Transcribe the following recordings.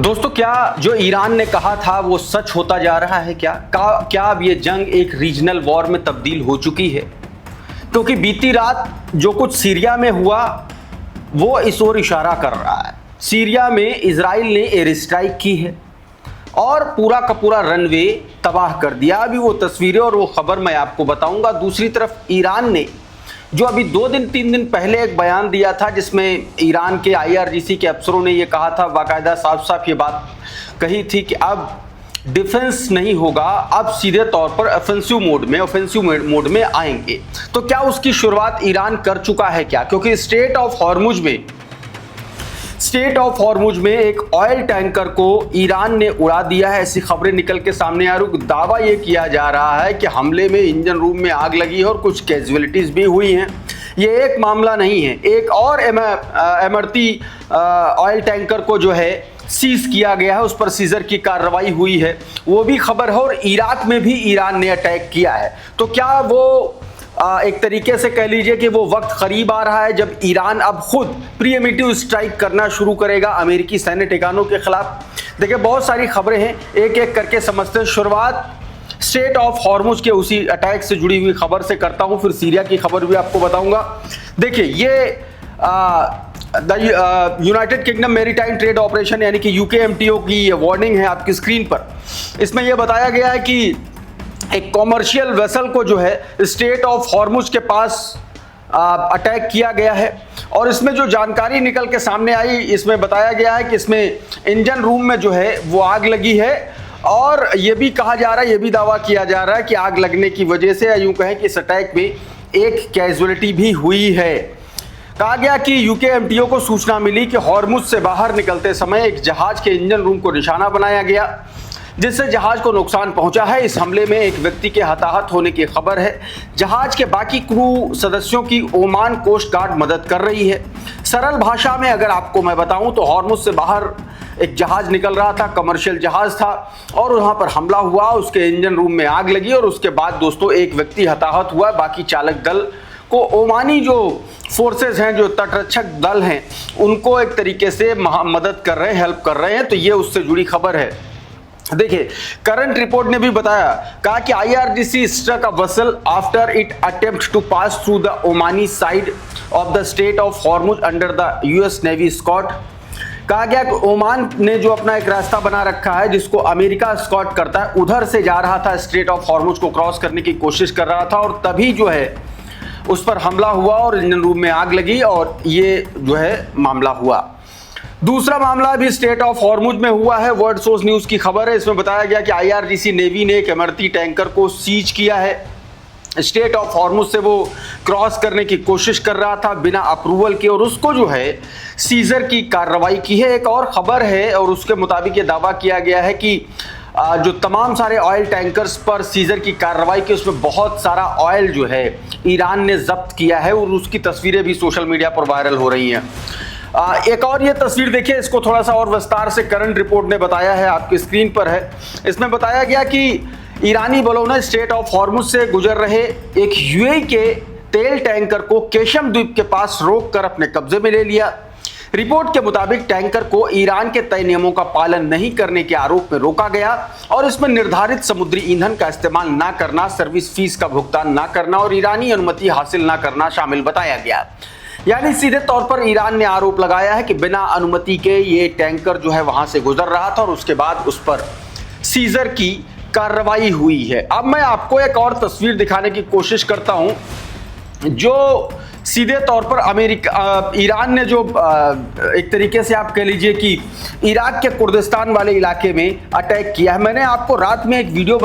दोस्तों, क्या जो ईरान ने कहा था वो सच होता जा रहा है? क्या अब ये जंग एक रीजनल वॉर में तब्दील हो चुकी है? क्योंकि बीती रात जो कुछ सीरिया में हुआ वो इस ओर इशारा कर रहा है। सीरिया में इजराइल ने एयर स्ट्राइक की है और पूरा का पूरा रनवे तबाह कर दिया। अभी वो तस्वीरें और वो खबर मैं आपको बताऊंगा। दूसरी तरफ ईरान ने जो अभी 2-3 दिन पहले एक बयान दिया था जिसमें ईरान के IRGC के अफसरों ने ये कहा था, बाकायदा साफ साफ ये बात कही थी कि अब डिफेंस नहीं होगा, अब सीधे तौर पर ऑफेंसिव मोड में आएंगे। तो क्या उसकी शुरुआत ईरान कर चुका है क्या? क्योंकि स्ट्रेट ऑफ हॉर्मुज में एक ऑयल टैंकर को ईरान ने उड़ा दिया है, ऐसी खबरें निकल के सामने आ रही। दावा ये किया जा रहा है कि हमले में इंजन रूम में आग लगी है और कुछ कैजुअलिटीज भी हुई हैं। ये एक मामला नहीं है, एक और इमरती ऑयल टैंकर को जो है सीज किया गया है, उस पर सीजर की कार्रवाई हुई है, वो भी खबर है। और इराक में भी ईरान ने अटैक किया है। तो क्या वो एक तरीके से कह लीजिए कि वो वक्त करीब आ रहा है जब ईरान अब खुद प्रीएम्प्टिव स्ट्राइक करना शुरू करेगा अमेरिकी सैन्य ठिकानों के खिलाफ? देखिए, बहुत सारी खबरें हैं, एक एक करके समझते हैं। शुरुआत स्ट्रेट ऑफ हॉर्मुज के उसी अटैक से जुड़ी हुई खबर से करता हूं, फिर सीरिया की खबर भी आपको बताऊंगा। देखिए, ये United kingdom maritime trade operation यानी कि UKMTO की वार्निंग है आपकी स्क्रीन पर। इसमें यह बताया गया है कि एक कॉमर्शियल वेसल को जो है स्ट्रेट ऑफ हॉर्मुज के पास अटैक किया गया है। और इसमें जो जानकारी निकल के सामने आई, इसमें बताया गया है कि इसमें इंजन रूम में जो है वो आग लगी है। और ये भी कहा जा रहा है, ये भी दावा किया जा रहा है कि आग लगने की वजह से, या यूं कहें कि इस अटैक में एक कैजुअलिटी भी हुई है। कहा गया कि UKMTO को सूचना मिली कि हॉर्मुज से बाहर निकलते समय एक जहाज के इंजन रूम को निशाना बनाया गया, जिससे जहाज को नुकसान पहुंचा है। इस हमले में एक व्यक्ति के हताहत होने की खबर है। जहाज के बाकी क्रू सदस्यों की ओमान कोस्ट गार्ड मदद कर रही है। सरल भाषा में अगर आपको मैं बताऊं तो हॉर्मुज से बाहर एक जहाज निकल रहा था, कमर्शियल जहाज था, और वहां पर हमला हुआ, उसके इंजन रूम में आग लगी और उसके बाद दोस्तों एक व्यक्ति हताहत हुआ। बाकी चालक दल को ओमानी जो फोर्सेस हैं, जो तटरक्षक दल हैं, उनको एक तरीके से मदद कर रहे हैं, हेल्प कर रहे हैं। तो ये उससे जुड़ी खबर है। देखिए, करंट रिपोर्ट ने भी बताया, कहा कि IRGC struck a vessel after it attempt to pass through the Omani side of the Strait of Hormuz under the US navy escort. कहा गया कि ओमान ने जो अपना एक रास्ता बना रखा है जिसको अमेरिका स्कॉट करता है, उधर से जा रहा था, स्ट्रेट ऑफ हॉर्मुज को क्रॉस करने की कोशिश कर रहा था, और तभी जो है उस पर हमला हुआ और इंजन रूम में आग लगी और ये जो है मामला हुआ। दूसरा मामला भी स्ट्रेट ऑफ हॉर्मुज में हुआ है। वर्ल्ड सोर्स न्यूज की खबर है। इसमें बताया गया कि IRGC नेवी ने एक इमरती टैंकर को सीज किया है। स्ट्रेट ऑफ हॉर्मुज से वो क्रॉस करने की कोशिश कर रहा था बिना अप्रूवल के, और उसको जो है सीजर की कार्रवाई की है। एक और खबर है और उसके मुताबिक ये दावा किया गया है कि जो तमाम सारे ऑयल टैंकर्स पर सीजर की कार्रवाई की, उसमें बहुत सारा ऑयल जो है ईरान ने जब्त किया है, और उसकी तस्वीरें भी सोशल मीडिया पर वायरल हो रही हैं। एक और ये तस्वीर देखिए, इसको थोड़ा सा और विस्तार से करंट रिपोर्ट ने बताया है, आपकी स्क्रीन पर है। इसमें बताया गया कि ईरानी बलों ने स्ट्रेट ऑफ हॉर्मुज से गुजर रहे एक UAE के तेल टैंकर को केशम द्वीप के पास रोककर अपने कब्जे में ले लिया। रिपोर्ट के मुताबिक टैंकर को ईरान के तय नियमों का पालन नहीं करने के आरोप में रोका गया और इसमें निर्धारित समुद्री ईंधन का इस्तेमाल न करना, सर्विस फीस का भुगतान न करना और ईरानी अनुमति हासिल न करना शामिल बताया गया। यानी सीधे तौर पर ईरान ने आरोप लगाया है कि बिना अनुमति के ये टैंकर जो है वहां से गुजर रहा था और उसके बाद उस पर सीजर की कार्रवाई हुई है। अब मैं आपको एक और तस्वीर दिखाने की कोशिश करता हूं, जो सीधे तौर पर ईरान ने जो एक तरीके से आप कह लीजिए कि इराक के कुर्दिस्तान वाले इलाके में अटैक किया है। मैंने आपको रात में एक वीडियो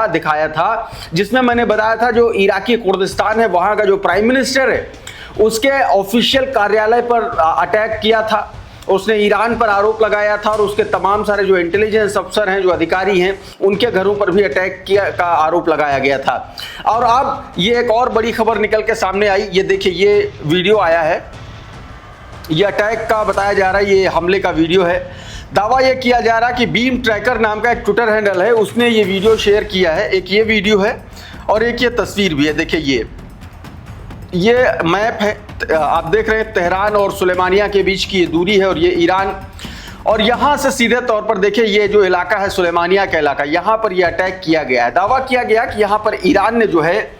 दिखाया था जिसमें मैंने बताया था जो इराकी कुर्दिस्तान है, वहां का जो प्राइम मिनिस्टर है, उसके ऑफिशियल कार्यालय पर अटैक किया था। उसने ईरान पर आरोप लगाया था और उसके तमाम सारे जो इंटेलिजेंस अफसर हैं, जो अधिकारी हैं, उनके घरों पर भी अटैक किया का आरोप लगाया गया था। और अब ये एक और बड़ी खबर निकल के सामने आई। ये देखिए, ये वीडियो आया है, ये अटैक का बताया जा रहा है, ये हमले का वीडियो है। दावा ये किया जा रहा है कि बीम ट्रैकर नाम का एक ट्विटर हैंडल है, उसने ये वीडियो शेयर किया है। एक ये वीडियो है और एक ये तस्वीर भी है। देखिए, ये मैप है, आप देख रहे हैं तेहरान और सुलेमानिया के बीच की ये दूरी है, और ये ईरान और यहां से सीधे तौर पर देखिए ये जो इलाका है सुलेमानिया का इलाका, यहां पर ये अटैक किया गया है। दावा किया गया कि यहां पर ईरान ने जो है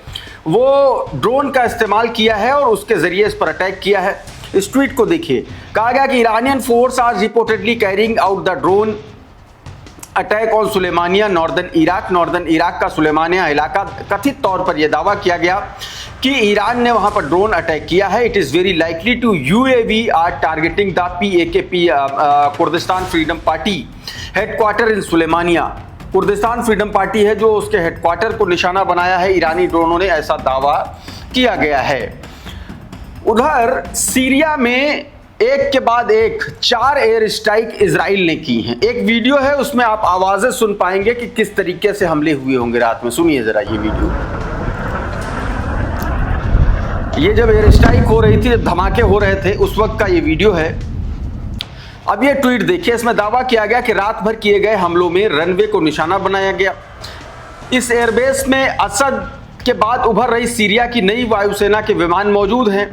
वो ड्रोन का इस्तेमाल किया है और उसके जरिए इस पर अटैक किया है। इस ट्वीट को देखिए, कहा गया कि Iranian force are reportedly carrying out the drone attack on Sulaymaniyah northern Iraq का सुलेमानिया इलाका। कथित तौर पर यह दावा किया गया कि ईरान ने वहां पर ड्रोन अटैक किया है। It is very likely to UAV are targeting the PAKP Kurdistan freedom party headquarters in Sulaymaniyah. Kurdistan freedom party है जो उसके हेडक्वार्टर को निशाना बनाया है ईरानी ड्रोनों ने, ऐसा दावा किया गया है। उधर सीरिया में एक के बाद एक 4 एयर स्ट्राइक इजराइल ने की हैं। एक वीडियो है उसमें आप आवाजें सुन पाएंगे कि किस तरीके से हमले हुए होंगे रात में। सुनिए जरा ये वीडियो। ये जब एयर स्ट्राइक हो रही थी, जब धमाके हो रहे थे, उस वक्त का ये वीडियो है। अब ये ट्वीट देखिए, इसमें दावा किया गया कि रात भर किए गए हमलों में रनवे को निशाना बनाया गया। इस एयरबेस में असद के बाद उभर रही सीरिया की नई वायुसेना के विमान मौजूद हैं।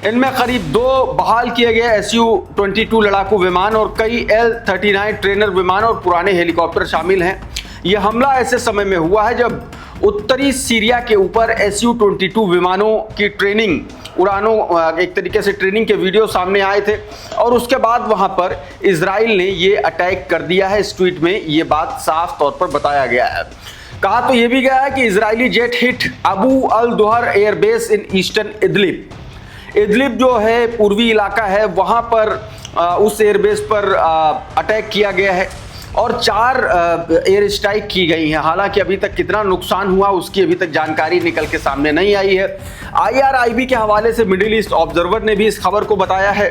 इनमें करीब 2 बहाल किए गए Su-22 लड़ाकू विमान और कई L-39 ट्रेनर विमान और पुराने हेलीकॉप्टर शामिल हैं। यह हमला ऐसे समय में हुआ है जब उत्तरी सीरिया के ऊपर Su-22 विमानों की ट्रेनिंग उड़ानों एक तरीके से ट्रेनिंग के वीडियो सामने आए थे और उसके बाद वहां पर इजराइल ने ये अटैक कर दिया है। इस ट्वीट में ये बात साफ तौर पर बताया गया है। कहा तो यह भी गया है कि Israeli jet hit Abu al Duhur airbase in eastern Idlib. Idlib जो है पूर्वी इलाका है, वहां पर उस एयरबेस पर अटैक किया गया है और 4 एयर स्ट्राइक की गई हैं। हालांकि अभी तक कितना नुकसान हुआ उसकी अभी तक जानकारी निकल के सामने नहीं आई है। IRIB के हवाले से मिडिल ईस्ट ऑब्जर्वर ने भी इस खबर को बताया है।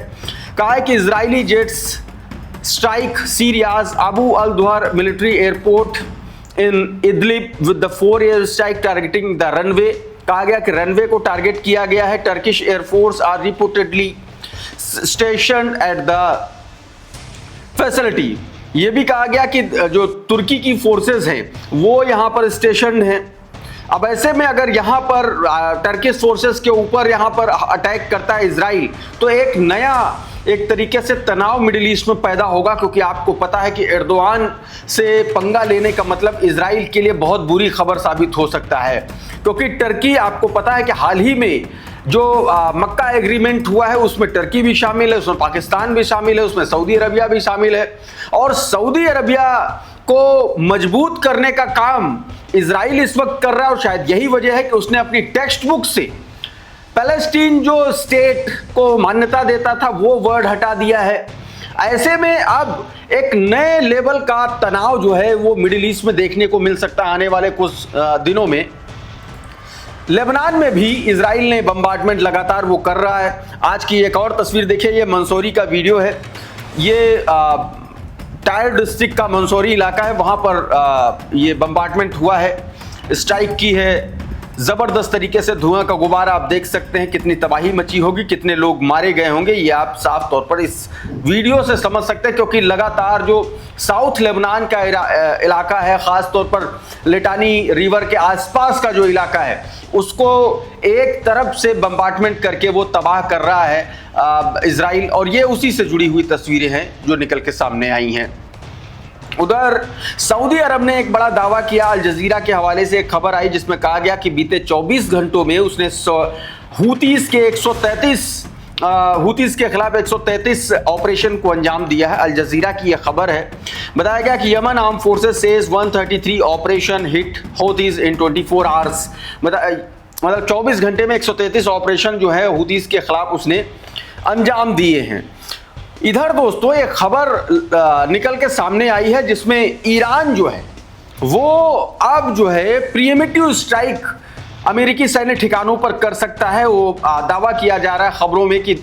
कहा है कि Israeli jets strike Syria's Abu al Duhur military airport in Idlib with the 4 air strike targeting the runway. कहा गया कि रनवे को टारगेट किया गया है। Turkish air force are reportedly stationed at the facility. यह भी कहा गया कि जो तुर्की की फोर्सेस हैं वो यहां पर स्टेशन हैं। अब ऐसे में अगर यहां पर टर्किश फोर्सेस के ऊपर यहां पर अटैक करता है इजराइल, तो एक नया एक तरीके से तनाव मिडिल ईस्ट में पैदा होगा, क्योंकि आपको पता है कि एर्दोआन से पंगा लेने का मतलब इजराइल के लिए बहुत बुरी खबर साबित हो सकता है। क्योंकि टर्की, आपको पता है कि हाल ही में जो मक्का एग्रीमेंट हुआ है उसमें टर्की भी शामिल है, उसमें पाकिस्तान भी शामिल है, उसमें सऊदी अरबिया भी शामिल है। और सऊदी अरबिया को मजबूत करने का काम इजराइल इस वक्त कर रहा है और शायद यही वजह है कि उसने अपनी टेक्स्ट बुक से पैलेस्टीन जो स्टेट को मान्यता देता था वो वर्ड हटा दिया है। ऐसे में अब एक नए लेवल का तनाव जो है वो मिडिल ईस्ट में देखने को मिल सकता है आने वाले कुछ दिनों में। लेबनान में भी इजराइल ने बम्बार्डमेंट लगातार वो कर रहा है। आज की एक और तस्वीर देखिए, ये मंसूरी का वीडियो है। ये टायर डिस्ट्रिक्ट का मंसूरी इलाका है, वहाँ पर ये बम्बार्डमेंट हुआ है, स्ट्राइक की है। ज़बरदस्त तरीके से धुआं का गुब्बारा आप देख सकते हैं, कितनी तबाही मची होगी, कितने लोग मारे गए होंगे, ये आप साफ तौर पर इस वीडियो से समझ सकते हैं। क्योंकि लगातार जो साउथ लेबनान का इलाका है, ख़ास तौर पर लिटानी रिवर के आसपास का जो इलाका है, उसको एक तरफ से बम्बार्डमेंट करके वो तबाह कर रहा है इजराइल। और ये उसी से जुड़ी हुई तस्वीरें हैं जो निकल के सामने आई हैं। उधर सऊदी अरब ने एक बड़ा दावा किया। अल जजीरा के हवाले से एक खबर आई जिसमें कहा गया कि बीते 24 घंटों में उसने हूतीस के खिलाफ 133 ऑपरेशन को अंजाम दिया है। अल जजीरा की यह खबर है। बताया गया कि Yemen arm forces says 133 operation hit Houthis in 24 hours. मतलब 24 घंटे में 133 ऑपरेशन जो है हूतीस के खिलाफ उसने अंजाम दिए हैं। इधर दोस्तों एक खबर निकल के सामने आई है जिसमें ईरान जो है वो अब जो है प्रीएम्प्टिव स्ट्राइक अमेरिकी सैन्य ठिकानों पर कर सकता है। वो दावा किया जा रहा है खबरों में कि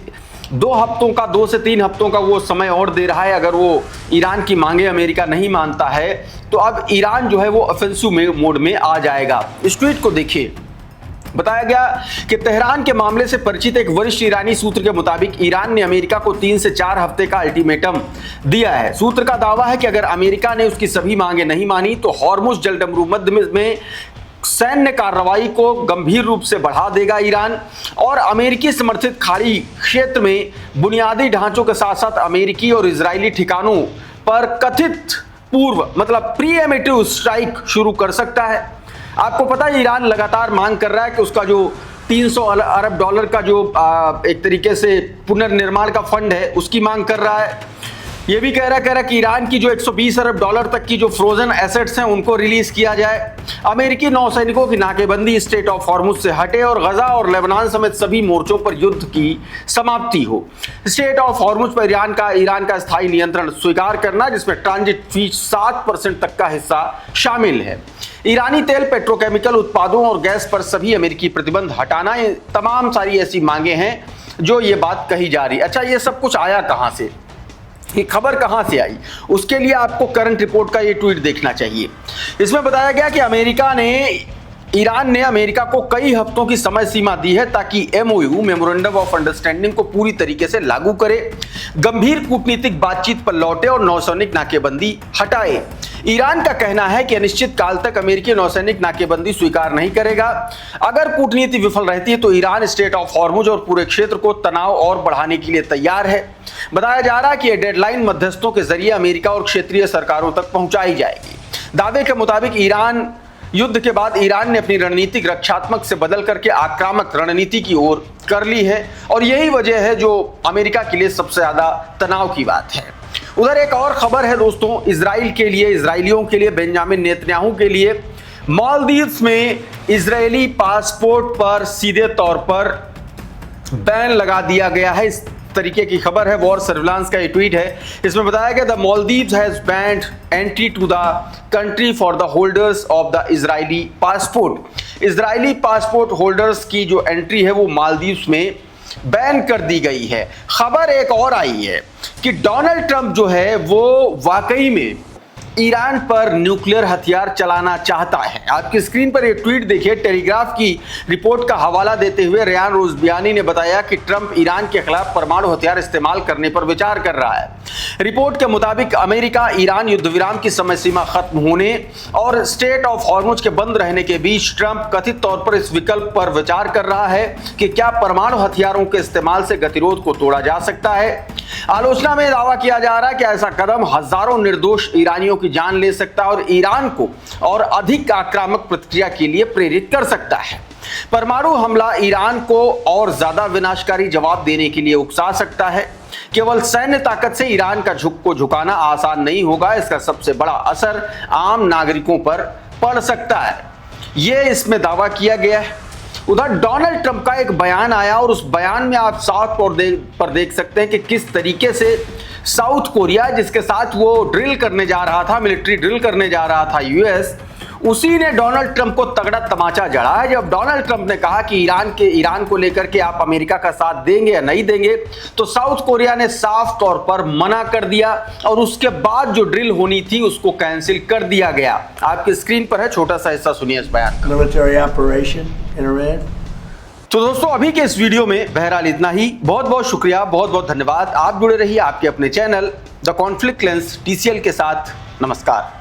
2 से 3 हफ्तों का वो समय और दे रहा है। अगर वो ईरान की मांगे अमेरिका नहीं मानता है तो अब ईरान जो है वो ऑफेंसिव मोड में आ जाएगा। इस ट्वीट को देखिए। बताया गया कि तेहरान के मामले से परिचित एक वरिष्ठ ईरानी सूत्र के मुताबिक ईरान ने अमेरिका को 3 से 4 हफ्ते का अल्टीमेटम दिया है। सूत्र का दावा है कि अगर अमेरिका ने उसकी सभी मांगे नहीं मानी तो हॉर्मुज जलडमरू मध्य में सैन्य कार्रवाई को गंभीर रूप से बढ़ा देगा ईरान, और अमेरिकी समर्थित खाड़ी क्षेत्र में बुनियादी ढांचों के साथ साथ अमेरिकी और इजरायली ठिकानों पर कथित पूर्व मतलब प्रीएम्प्टिव स्ट्राइक शुरू कर सकता है। आपको पता है ईरान लगातार मांग कर रहा है कि उसका जो 300 अरब डॉलर का जो एक तरीके से पुनर्निर्माण का फंड है उसकी मांग कर रहा है। ये भी कह रहा है कि ईरान की जो 120 अरब डॉलर तक की जो फ्रोजन एसेट्स हैं उनको रिलीज किया जाए, अमेरिकी नौसैनिकों की नाकेबंदी स्ट्रेट ऑफ हॉर्मुज से हटे और गजा और लेबनान समेत सभी मोर्चों पर युद्ध की समाप्ति हो। स्ट्रेट ऑफ हॉर्मुज पर ईरान का स्थायी नियंत्रण स्वीकार करना, जिसमें ट्रांजिट फीस 7% तक का हिस्सा शामिल है। ईरानी तेल, पेट्रोकेमिकल उत्पादों और गैस पर सभी अमेरिकी प्रतिबंध हटाना, ये तमाम सारी ऐसी मांगे हैं जो ये बात कही जा रही है। अच्छा, ये सब कुछ आया कहां से, ये खबर कहां से आई, उसके लिए आपको करंट रिपोर्ट का ये ट्वीट देखना चाहिए। इसमें बताया गया कि ईरान ने अमेरिका को कई हफ्तों की समय सीमा दी है ताकि MOU मेमोरेंडम ऑफ अंडरस्टैंडिंग को पूरी तरीके से लागू करे, गंभीर कूटनीतिक बातचीत पर लौटे और नौसैनिक नाकेबंदी हटाए। ईरान का कहना है कि अनिश्चित काल तक अमेरिकी नौसैनिक नाकेबंदी स्वीकार नहीं करेगा। अगर कूटनीति विफल रहती है तो ईरान स्ट्रेट ऑफ हॉर्मुज और पूरे क्षेत्र को तनाव और बढ़ाने के लिए तैयार है। बताया जा रहा है कि यह डेडलाइन मध्यस्थों के जरिए अमेरिका और क्षेत्रीय सरकारों तक पहुंचाई जाएगी। दावे के मुताबिक युद्ध के बाद ईरान ने अपनी रणनीतिक रक्षात्मक से बदल करके आक्रामक रणनीति की ओर कर ली है, और यही वजह है जो अमेरिका के लिए सबसे ज्यादा तनाव की बात है। उधर एक और खबर है दोस्तों, इजरायलियों के लिए, बेंजामिन नेतन्याहू के लिए मालदीव्स में इजरायली पासपोर्ट पर सीधे तौर पर बैन लगा दिया गया है। इस तरीके की खबर है, वॉर सर्विलांस का ये ट्वीट है। इसमें बताया गया the Maldives has banned entry to the country for the holders of the Israeli passport. Israeli passport holders की जो एंट्री है वो मालदीव्स में बैन कर दी गई है। खबर एक और आई है कि डोनाल्ड ट्रंप जो है वो वाकई में ईरान पर न्यूक्लियर हथियार चलाना चाहता है। आपकी स्क्रीन पर एक ट्वीट देखिए। टेलीग्राफ की रिपोर्ट का हवाला देते हुए रेयान रोज़बियानी ने बताया कि ट्रंप ईरान के खिलाफ परमाणु हथियार इस्तेमाल करने पर विचार कर रहा है। रिपोर्ट के मुताबिक अमेरिका ईरान युद्ध विराम की समय सीमा खत्म होने और स्ट्रेट ऑफ हॉर्मुज के बंद रहने के बीच ट्रंप कथित तौर पर इस विकल्प पर विचार कर रहा है कि क्या परमाणु हथियारों के इस्तेमाल से गतिरोध को तोड़ा जा सकता है। आलोचना में दावा किया जा रहा है कि ऐसा कदम हजारों निर्दोष ईरानियों की जान ले सकता है और ईरान को और अधिक आक्रामक प्रतिक्रिया के लिए प्रेरित कर सकता है। परमाणु हमला ईरान को और ज्यादा विनाशकारी जवाब देने के लिए उकसा सकता है। केवल सैन्य ताकत से ईरान का झुकाना आसान नहीं होगा। इसका सबसे बड़ा असर आम नागरिकों पर पड़ सकता है, यह इसमें दावा किया गया है। उधर डोनाल्ड ट्रंप का एक बयान आया और उस बयान में आप साफ पर देख सकते हैं कि किस तरीके से साउथ कोरिया, जिसके साथ वो ड्रिल करने जा रहा था, मिलिट्री ड्रिल करने जा रहा था यूएस, उसी ने डोनाल्ड ट्रंप को तगड़ा तमाचा जड़ा है। जब डोनाल्ड ट्रंप ने कहा कि ईरान को लेकर के आप अमेरिका का साथ देंगे या नहीं देंगे, तो साउथ कोरिया ने साफ तौर पर मना कर दिया और उसके बाद जो ड्रिल होनी थी उसको कैंसिल कर दिया गया। आपकी स्क्रीन पर है, छोटा सा हिस्सा सुनिए इस बयान का। Military operation in Iran. तो दोस्तों अभी के इस वीडियो में बहरहाल इतना ही। बहुत बहुत शुक्रिया, बहुत बहुत धन्यवाद। आप जुड़े रहिए आपके अपने channel the conflict lens TCL के साथ। नमस्कार।